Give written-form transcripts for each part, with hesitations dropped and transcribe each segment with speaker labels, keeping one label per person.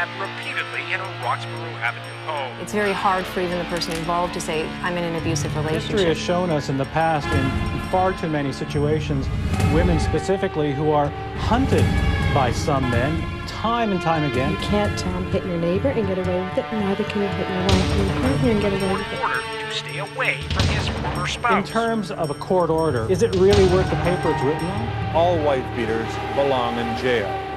Speaker 1: stabbed repeatedly in a Roxborough Avenue home.
Speaker 2: It's very hard for even the person involved to say, I'm in an abusive relationship.
Speaker 3: History has shown us in the past, in far too many situations, women specifically who are hunted by some men time and time again.
Speaker 4: You can't hit your neighbor and get away with it, and neither can you hit your wife and your partner and get away with it.
Speaker 1: Ordered to stay away from his former spouse.
Speaker 3: In terms of a court order, is it really worth the paper it's written on?
Speaker 5: All wife beaters belong in jail.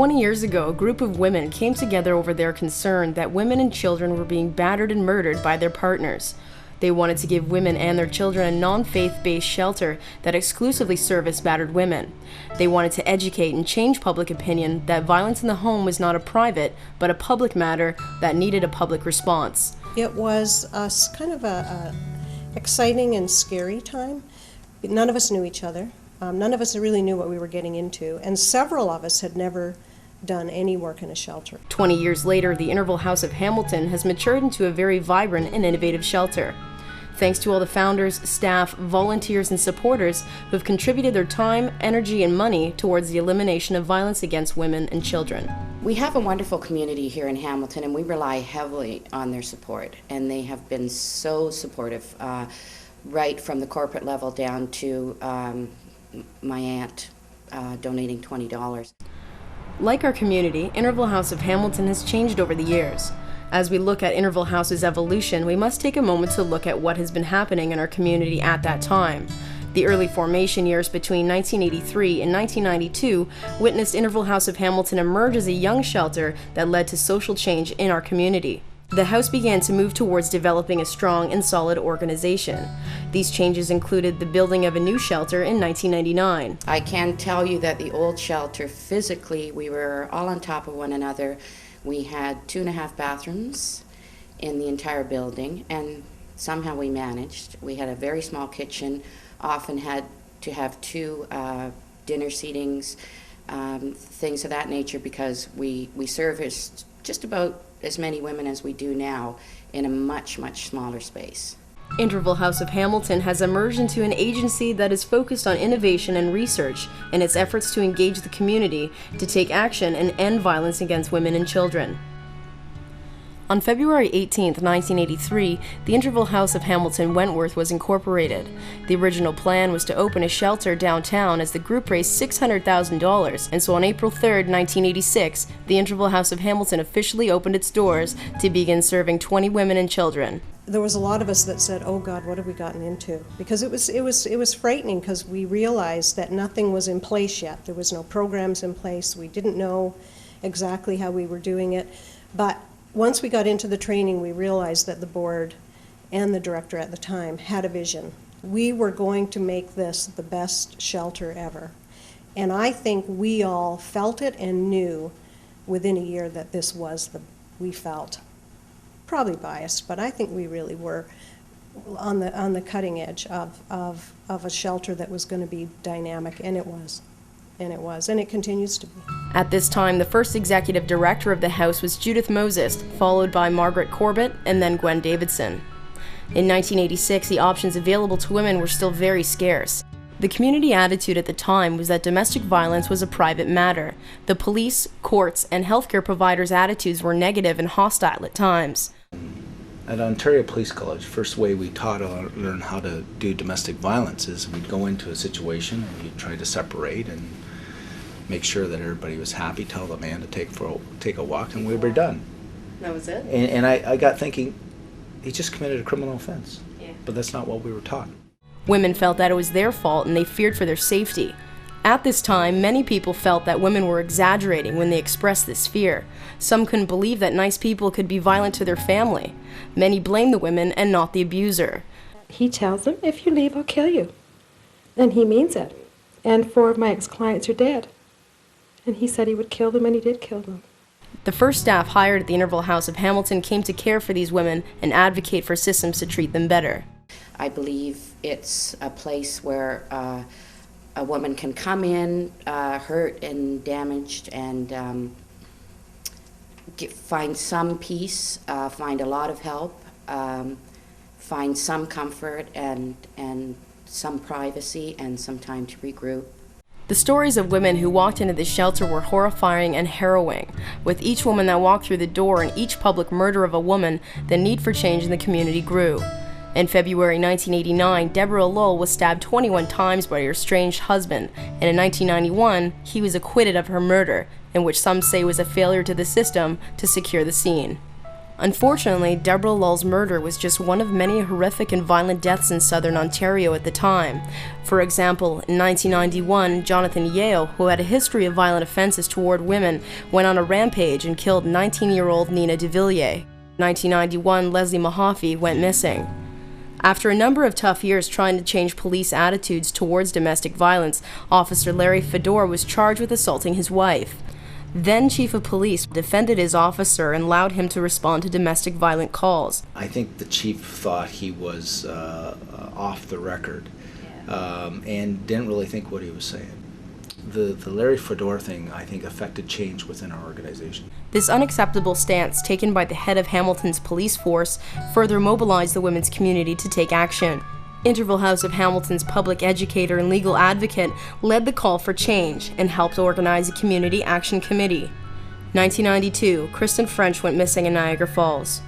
Speaker 6: Years ago, a group of women came together over their concern that women and children were being battered and murdered by their partners. They wanted to give women and their children a non-faith-based shelter that exclusively serviced battered women. They wanted to educate and change public opinion that violence in the home was not a private, but a public matter that needed a public response.
Speaker 7: It was kind of a exciting and scary time. None of us knew each other. None of us really knew what we were getting into, and several of us had never done any work in a shelter.
Speaker 6: 20 years later, the Interval House of Hamilton has matured into a very vibrant and innovative shelter. Thanks to all the founders, staff, volunteers, and supporters who have contributed their time, energy, and money towards the elimination of violence against women and children.
Speaker 8: We have a wonderful community here in Hamilton, and we rely heavily on their support, and they have been so supportive, right from the corporate level down to my aunt donating $20.
Speaker 6: Like our community, Interval House of Hamilton has changed over the years. As we look at Interval House's evolution, we must take a moment to look at what has been happening in our community at that time. The early formation years between 1983 and 1992 witnessed Interval House of Hamilton emerge as a young shelter that led to social change in our community. The house began to move towards developing a strong and solid organization. These changes included the building of a new shelter in 1999.
Speaker 8: I can tell you that the old shelter, physically, we were all on top of one another. We had 2.5 bathrooms in the entire building, and somehow we managed. We had a very small kitchen, often had to have 2 dinner seatings, things of that nature, because we serviced just about as many women as we do now in a much, much smaller space.
Speaker 6: Interval House of Hamilton has emerged into an agency that is focused on innovation and research in its efforts to engage the community to take action and end violence against women and children. On February 18, 1983, the Interval House of Hamilton Wentworth was incorporated. The original plan was to open a shelter downtown as the group raised $600,000, and so on April 3, 1986, the Interval House of Hamilton officially opened its doors to begin serving 20 women and children.
Speaker 7: There was a lot of us that said, "Oh God, what have we gotten into?" Because it was frightening, because we realized that nothing was in place yet. There was no programs in place. We didn't know exactly how we were doing it, but once we got into the training, we realized that the board and the director at the time had a vision. We were going to make this the best shelter ever. And I think we all felt it and knew within a year that this was we felt. Probably biased, but I think we really were on the cutting edge of a shelter that was going to be dynamic, and it was. And it continues to be.
Speaker 6: At this time, the first executive director of the house was Judith Moses, followed by Margaret Corbett, and then Gwen Davidson. In 1986, the options available to women were still very scarce. The community attitude at the time was that domestic violence was a private matter. The police, courts, and healthcare providers' attitudes were negative and hostile at times.
Speaker 9: At Ontario Police College, first way we taught or learned how to do domestic violence is we'd go into a situation and we'd try to separate and make sure that everybody was happy, tell the man to take a walk, and we were done.
Speaker 6: That was it?
Speaker 9: And I got thinking, he just committed a criminal offense.
Speaker 6: Yeah.
Speaker 9: But that's not what we were taught.
Speaker 6: Women felt that it was their fault and they feared for their safety. At this time, many people felt that women were exaggerating when they expressed this fear. Some couldn't believe that nice people could be violent to their family. Many blamed the women and not the abuser.
Speaker 4: He tells them, if you leave, I'll kill you. And he means it. And 4 of my ex-clients are dead. And he said he would kill them, and he did kill them.
Speaker 6: The first staff hired at the Interval House of Hamilton came to care for these women and advocate for systems to treat them better.
Speaker 8: I believe it's a place where a woman can come in hurt and damaged, and find some peace, find a lot of help, find some comfort and some privacy and some time to regroup.
Speaker 6: The stories of women who walked into the shelter were horrifying and harrowing. With each woman that walked through the door and each public murder of a woman, the need for change in the community grew. In February 1989, Deborah Lowell was stabbed 21 times by her estranged husband, and in 1991, he was acquitted of her murder, in which some say was a failure to the system to secure the scene. Unfortunately, Deborah Lowell's murder was just one of many horrific and violent deaths in southern Ontario at the time. For example, in 1991, Jonathan Yale, who had a history of violent offenses toward women, went on a rampage and killed 19-year-old Nina DeVilliers. 1991, Leslie Mahaffey went missing. After a number of tough years trying to change police attitudes towards domestic violence, Officer Larry Fedor was charged with assaulting his wife. Then Chief of Police defended his officer and allowed him to respond to domestic violent calls.
Speaker 9: I think the chief thought he was off the record and didn't really think what he was saying. The Larry Fedor thing, I think, affected change within our organization.
Speaker 6: This unacceptable stance taken by the head of Hamilton's police force further mobilized the women's community to take action. Interval House of Hamilton's public educator and legal advocate led the call for change and helped organize a community action committee. 1992, Kristen French went missing in Niagara Falls.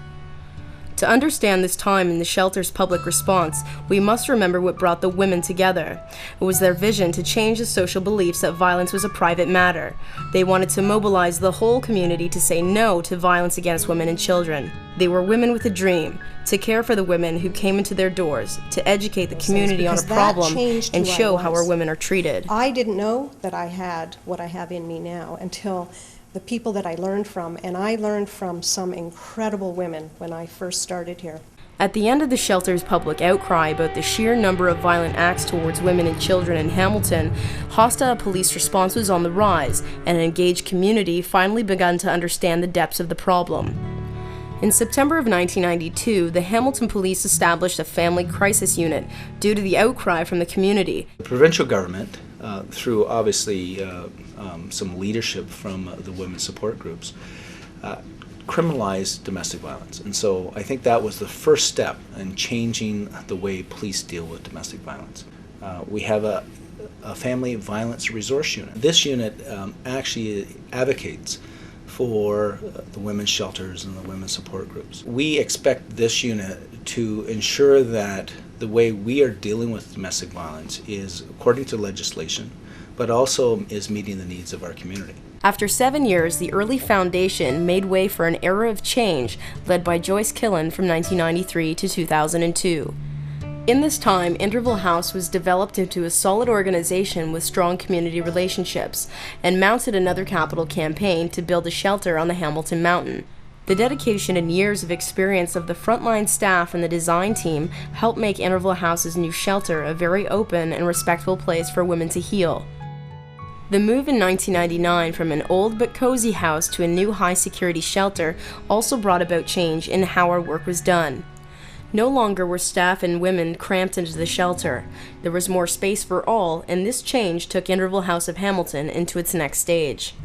Speaker 6: To understand this time in the shelter's public response, we must remember what brought the women together. It was their vision to change the social beliefs that violence was a private matter. They wanted to mobilize the whole community to say no to violence against women and children. They were women with a dream, to care for the women who came into their doors, to educate the community on a problem and show how our women are treated.
Speaker 7: I didn't know that I had what I have in me now until the people that I learned from, and I learned from some incredible women when I first started here.
Speaker 6: At the end of the shelter's public outcry about the sheer number of violent acts towards women and children in Hamilton, hostile police response was on the rise, and an engaged community finally began to understand the depths of the problem. In September of 1992, the Hamilton Police established a family crisis unit due to the outcry from the community.
Speaker 9: The provincial government, through obviously some leadership from the women's support groups, criminalized domestic violence. And so I think that was the first step in changing the way police deal with domestic violence. We have a family violence resource unit. This unit actually advocates for the women's shelters and the women's support groups. We expect this unit to ensure that the way we are dealing with domestic violence is according to legislation, but also is meeting the needs of our community.
Speaker 6: After 7 years, the early foundation made way for an era of change led by Joyce Killen from 1993 to 2002. In this time, Interval House was developed into a solid organization with strong community relationships and mounted another capital campaign to build a shelter on the Hamilton Mountain. The dedication and years of experience of the frontline staff and the design team helped make Interval House's new shelter a very open and respectful place for women to heal. The move in 1999 from an old but cozy house to a new high-security shelter also brought about change in how our work was done. No longer were staff and women cramped into the shelter. There was more space for all, and this change took Interval House of Hamilton into its next stage.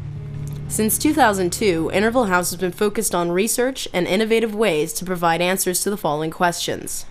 Speaker 6: Since 2002, Interval House has been focused on research and innovative ways to provide answers to the following questions.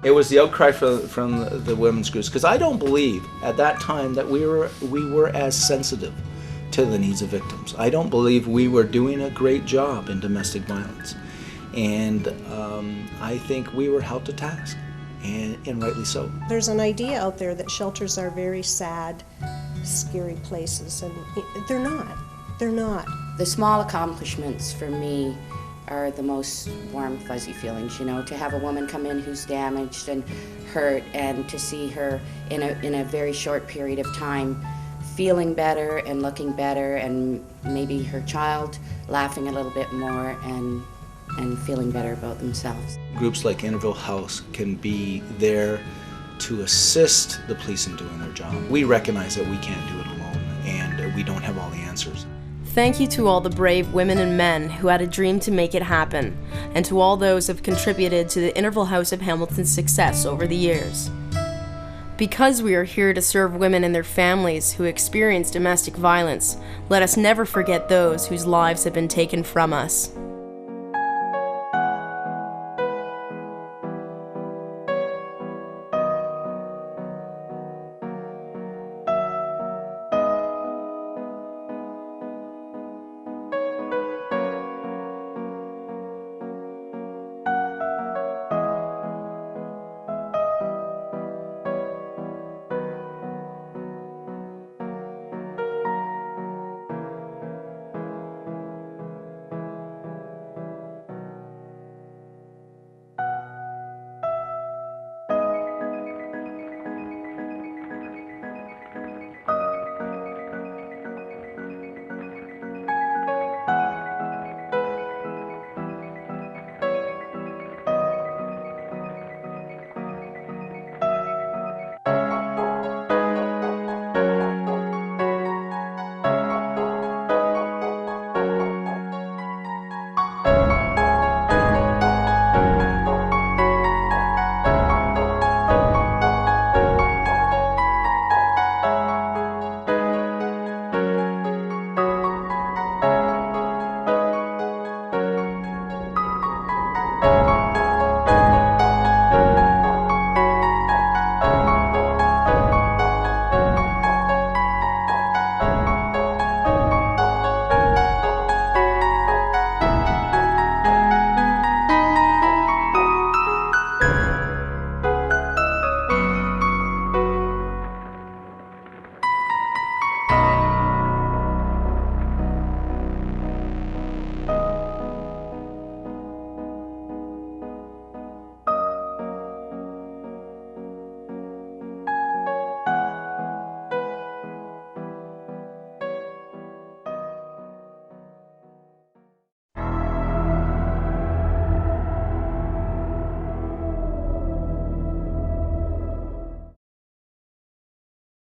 Speaker 9: It was the outcry from the women's groups, because I don't believe at that time that we were as sensitive to the needs of victims. I don't believe we were doing a great job in domestic violence, and I think we were held to task, and rightly so.
Speaker 7: There's an idea out there that shelters are very sad, scary places, and they're not. They're not.
Speaker 8: The small accomplishments for me are the most warm, fuzzy feelings, you know, to have a woman come in who's damaged and hurt, and to see her in a very short period of time feeling better and looking better, and maybe her child laughing a little bit more and feeling better about themselves.
Speaker 9: Groups like Interval House can be there to assist the police in doing their job. We recognize that we can't do it alone, and we don't have all the answers.
Speaker 6: Thank you to all the brave women and men who had a dream to make it happen, and to all those who have contributed to the Interval House of Hamilton's success over the years. Because we are here to serve women and their families who experience domestic violence, let us never forget those whose lives have been taken from us.